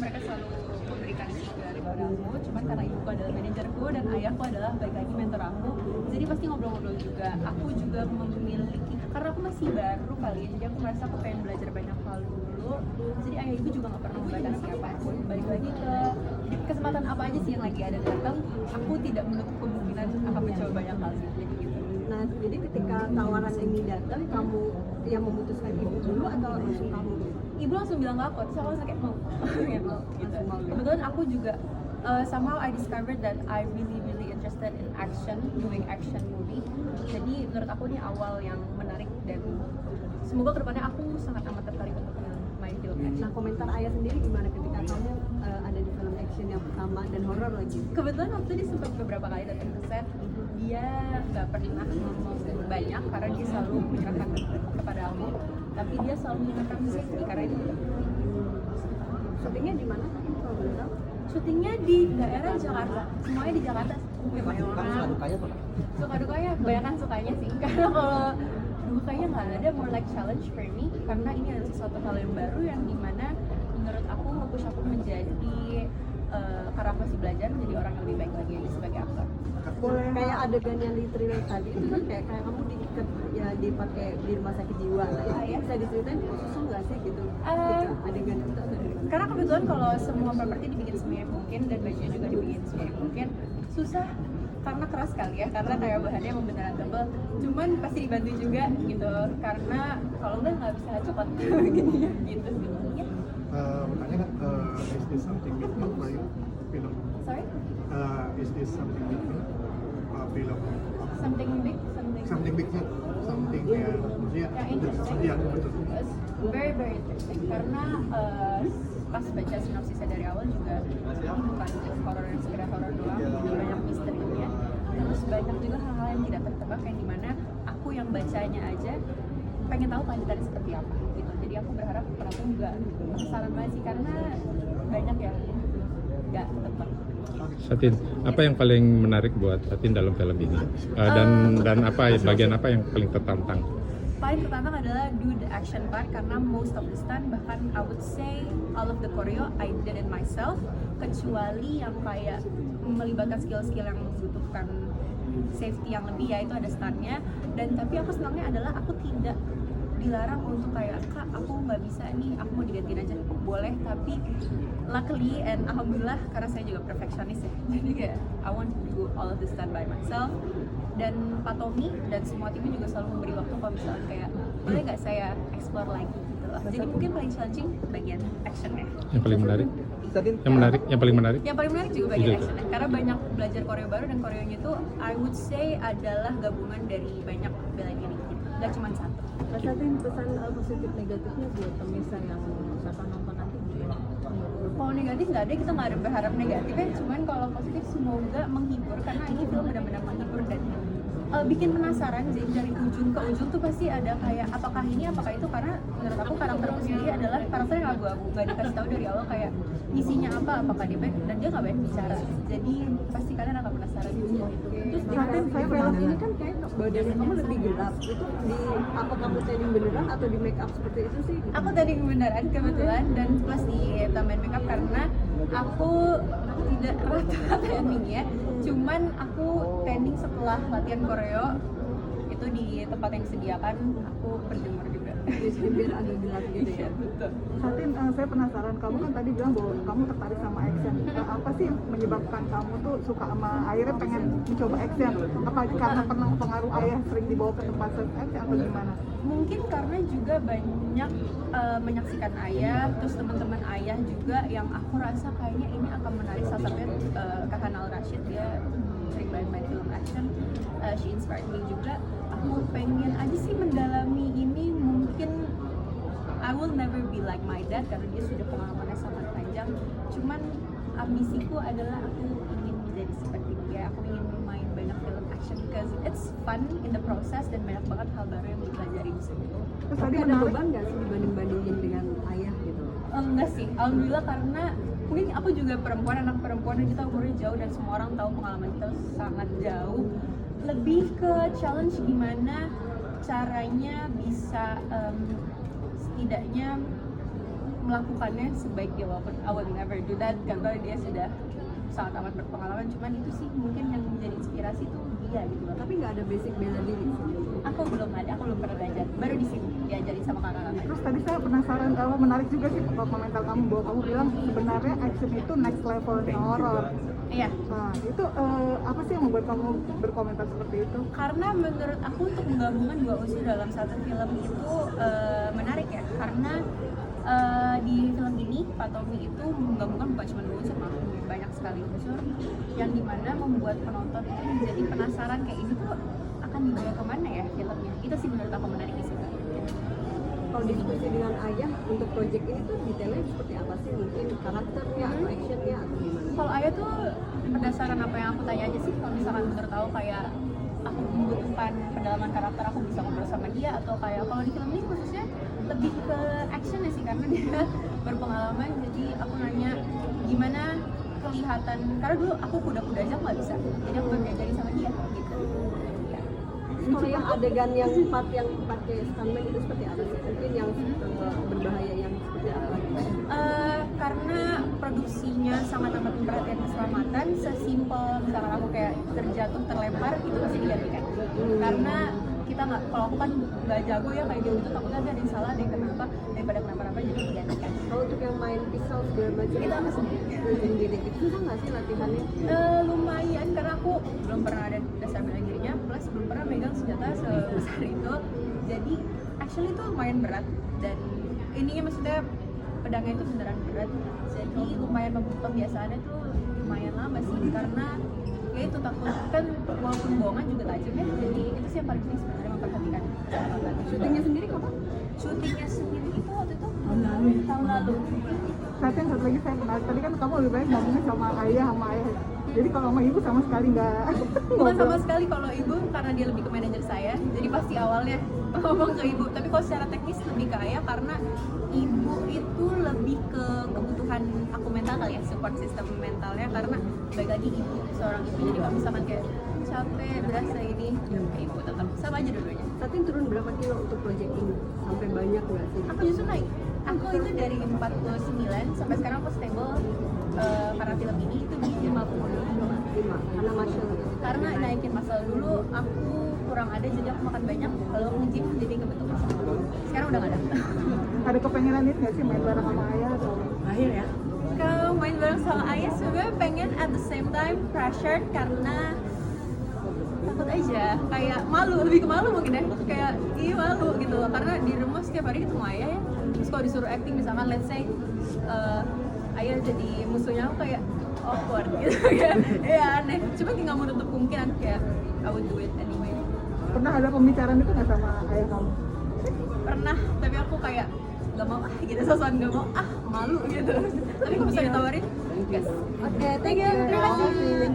mereka selalu memberikan juga kepada aku, cuman karena ibuku adalah manajerku dan ayahku adalah baik lagi mentor aku, jadi pasti ngobrol-ngobrol juga. Aku juga memiliki, karena aku masih baru kali ya, jadi aku merasa aku pengen belajar banyak hal dulu, jadi ayah ibu juga gak pernah membatasi apapun. Balik lagi ke kesempatan apa aja sih yang lagi ada datang, aku tidak menutup kemungkinan akan mencoba banyak hal sih, jadi gitu. Nah, jadi ketika tawaran ini datang, kamu yang memutuskan ibu dulu atau langsung kamu? Ibu langsung bilang ke aku, terus aku langsung kayak mau ya mau gitu. Kebetulan aku juga somehow I discovered that I really interested in action, doing action movie. Jadi menurut aku ini awal yang menarik dan semoga kedepannya aku sangat amat tertarik untuk main film action. Nah, komentar ayah sendiri gimana ketika kamu ada di film action yang pertama dan horor lagi? Kebetulan waktu dia sempat beberapa kali datang ke set, dia nggak pernah ngomong banyak karena dia selalu menyerahkan kepada aku, tapi dia selalu mengingatkan safety karena itu. Syutingnya di mana tadi kalau boleh tahu? Syutingnya di daerah Jakarta, semuanya di Jakarta. Suka dukanya, kebanyakan sukanya sih, karena kalau dukanya nggak ada, more like challenge for me, karena ini adalah sesuatu hal yang baru yang dimana menurut aku nge-push aku menjadi karena aku masih belajar menjadi orang yang lebih baik lagi sebagai aktor. Boleh kayak adegan yang di trailer tadi itu kan kayak kamu diikat ya dipakai di rumah sakit jiwa. Nah, itu bisa diceritain susah nggak sih gitu? Adegan itu atau dari mana? Karena kebetulan kalau semua properti dibikin semuanya mungkin dan bajunya juga dibikin semuanya mungkin, susah karena keras sekali ya, karena kayak bahannya emang beneran tebel, cuman pasti dibantu juga gitu, karena kalau nggak bisa cepat gini ya gitu sih ya. Bertanya kan, is this something big for you? Film? Sorry? Is this something big for you? Film? Something big, Something big ya? Something yang maksudnya yang interesting. Iya, betul. It's very interesting karena pas baca sinopsisnya dari awal juga ini bukan horor yang sekedar horor doang, banyak misterinya, terus banyak juga hal-hal yang tidak tertebak yang dimana aku yang bacanya aja pengen tahu kelanjutannya seperti apa gitu. Jadi aku berharap penonton juga penasaran banget sih karena banyak yang nggak tebak. Satin, apa yang paling menarik buat Satin dalam film ini? Dan apa bagian apa yang paling tertantang? Paling tertantang adalah do the action part karena most of the stunt, bahkan I would say all of the choreo I did it myself, kecuali yang kayak melibatkan skill-skill yang membutuhkan safety yang lebih, ya itu ada stuntnya. Dan tapi aku senangnya adalah aku tidak dilarang untuk kayak, kak aku nggak bisa nih, aku mau digantiin aja, boleh. Tapi luckily and alhamdulillah karena saya juga perfectionist ya, jadi kayak I want to do all of this stunt by myself. Dan Pak Tommy dan semua timnya juga selalu memberi waktu kalau misalnya kayak boleh nggak saya explore lagi gitu lah. Jadi mungkin paling challenging bagian actionnya. Yang paling menarik? Yang paling menarik? Yang paling menarik juga bagian actionnya, karena banyak belajar koreo baru, dan koreonya itu I would say adalah gabungan dari banyak bela diri gitu, nggak cuma satu. Satin pesan positif negatifnya buat pemirsa yang akan nonton nanti. Kalau negatif nggak ada, kita nggak ada berharap negatif ya, cuman kalau positif semoga menghibur, karena ini film benar-benar menghibur dan bikin penasaran. Jadi dari ujung ke ujung tuh pasti ada kayak apakah ini apakah itu, karena menurut aku karakterku sendiri adalah karakter yang abu-abu, nggak dikasih tahu dari awal kayak isinya apa, apakah dia baik, dan dia nggak banyak bicara, jadi pasti kalian akan penasaran gitu. Terus di film ini kan kayak badannya kamu lebih gelap, itu di apa kamu tanning beneran atau di make up seperti itu sih? Aku tanning beneran kebetulan, dan plus ditambahin makeup karena aku tidak rata tanning ya, cuman aku tanning setelah latihan koreo itu di tempat yang disediakan, aku berjemur juga. Jadi biar agak gelap gitu ya. Betul. Satin, saya penasaran, kamu kan tadi bilang bahwa kamu tertarik sama action. Apa sih yang menyebabkan kamu tuh suka sama, akhirnya pengen mencoba action? Apa karena pernah pengaruh ayah sering dibawa ke tempat action atau gimana? Mungkin karena juga banyak menyaksikan ayah, terus teman-teman ayah juga yang aku rasa kayaknya ini akan menarik. Salah satunya Kakak Nal Rashid, dia sering banget main film action, she inspired me juga. Aku pengen aja sih mendalami ini, mungkin I will never be like my dad karena dia sudah pengalamannya sangat panjang, cuman ambisiku adalah aku ingin menjadi seperti dia. Aku ingin bermain banyak film action because it's fun in the process dan banyak banget hal baru yang dipelajari di situ. Terus Tapi tadi ada menarik, beban nggak sih dibanding-bandingin dengan ayah gitu? Enggak sih, alhamdulillah, karena mungkin aku juga perempuan, anak perempuan, dan kita umurnya jauh dan semua orang tahu pengalaman kita sangat jauh. Lebih ke challenge gimana caranya bisa setidaknya melakukannya sebaik dia, walaupun I will never do that karena dia sudah sangat amat berpengalaman. Cuman itu sih mungkin yang menjadi inspirasi tuh dia gitu loh. Tapi nggak ada basic bela diri sih. Aku belum pernah belajar, baru di sini diajarin sama kakak-kakak. Terus tadi saya penasaran, kalau menarik juga sih komentar kamu bahwa kamu bilang sebenarnya action itu next level horror. Iya, Nah, itu apa sih yang membuat kamu berkomentar seperti itu? karena menurut aku untuk menggabungkan dua unsur dalam satu film itu menarik ya, karena di film ini Pak Tommy itu menggabungkan bukan cuma dua unsur, malah banyak sekali unsur yang dimana membuat penonton itu menjadi penasaran kayak ini tuh akan dibawa kemana ya filmnya. Itu sih menurut aku menarik di situ. Kalau diskusi dengan ayah untuk project ini tuh detailnya seperti apa sih? Mungkin karakternya atau actionnya atau gimana? Kalau Ayah tuh berdasarkan apa yang aku tanya aja sih, kalau misalkan menurut tahu kayak aku membutuhkan pendalaman karakter, aku bisa ngobrol sama dia, atau kayak kalau di film ini khususnya lebih ke actionnya sih karena dia berpengalaman. Jadi aku nanya gimana kelihatan, karena dulu aku kuda-kuda aja nggak bisa, jadi aku belajarin sama dia gitu. Ya. Kalau yang adegan yang part yang pakai stuntman itu seperti apa sih? Mungkin yang berbahaya yang seperti apa? Karena produksinya sangat amat memperhatikan keselamatan, sesimpel misalkan aku kayak terjatuh, terlempar, itu pasti digantikan. Karena kita nggak, kalau aku kan nggak jago ya kayak gitu, takutnya ada yang salah, ada yang kenapa, daripada kenapa-napa jadi digantikan. Kalau untuk yang main pisau segala macam Itu aku sendiri itu susah nggak sih latihannya? Lumayan, karena aku belum pernah ada dasar bela dirinya, plus belum pernah megang senjata sebesar itu. Jadi actually itu lumayan berat, dan ininya maksudnya pedangnya itu beneran berat, jadi lumayan pembiasaannya tuh lumayan lama sih, karena ya itu takut kan walaupun bohongan juga tajam ya, jadi itu sih yang paling penting sebenarnya, memperhatikan keselamatan. Syutingnya sendiri kapan? Syutingnya sendiri itu waktu itu tahun lalu. Satu lagi saya menarik, tadi kan kamu lebih baik ngomongnya sama ayah. Jadi kalau sama ibu sama sekali nggak. Bukan sama sekali, kalau ibu karena dia lebih ke manajer saya, jadi pasti awalnya ngomong ke ibu. Tapi kalau secara teknis lebih ke ayah, karena ibu itu lebih ke kebutuhan aku mental kali ya, support system mentalnya, karena baik lagi ibu seorang ibu, jadi kalau misalkan kayak capek berasa ini, ya ibu tetap sama aja dulunya. Satin turun berapa kilo untuk project ini? Sampai banyak nggak sih? Aku justru naik, aku itu dari 49 sampai sekarang aku stable karena film ini itu di 50. 5, karena Marshall gitu. Karena naikin masal dulu aku kurang ada, jadi aku makan banyak, kalau nge-gym jadi kebentuk masal. Sekarang udah gak ada. Ada kepengenan itu nggak sih main bareng sama ayah atau? Akhir ya? Kalau main bareng sama ayah sebenarnya pengen, at the same time pressured karena takut aja, kayak malu, lebih ke malu mungkin ya, kayak iya malu gitu loh, karena di rumah setiap hari ketemu ayah ya. Terus kalau disuruh acting misalkan let's say ayah jadi musuhnya, aku kayak awkward gitu kayak ya aneh, cuma tinggal menutup kemungkinan kayak I would do it anyway. Pernah ada pembicaraan itu nggak sama ayah kamu? Pernah, tapi aku kayak gak mau gitu, sosokan gak mau malu gitu. Tapi kalau bisa ditawarin gas. Oke, thank you. Terima kasih.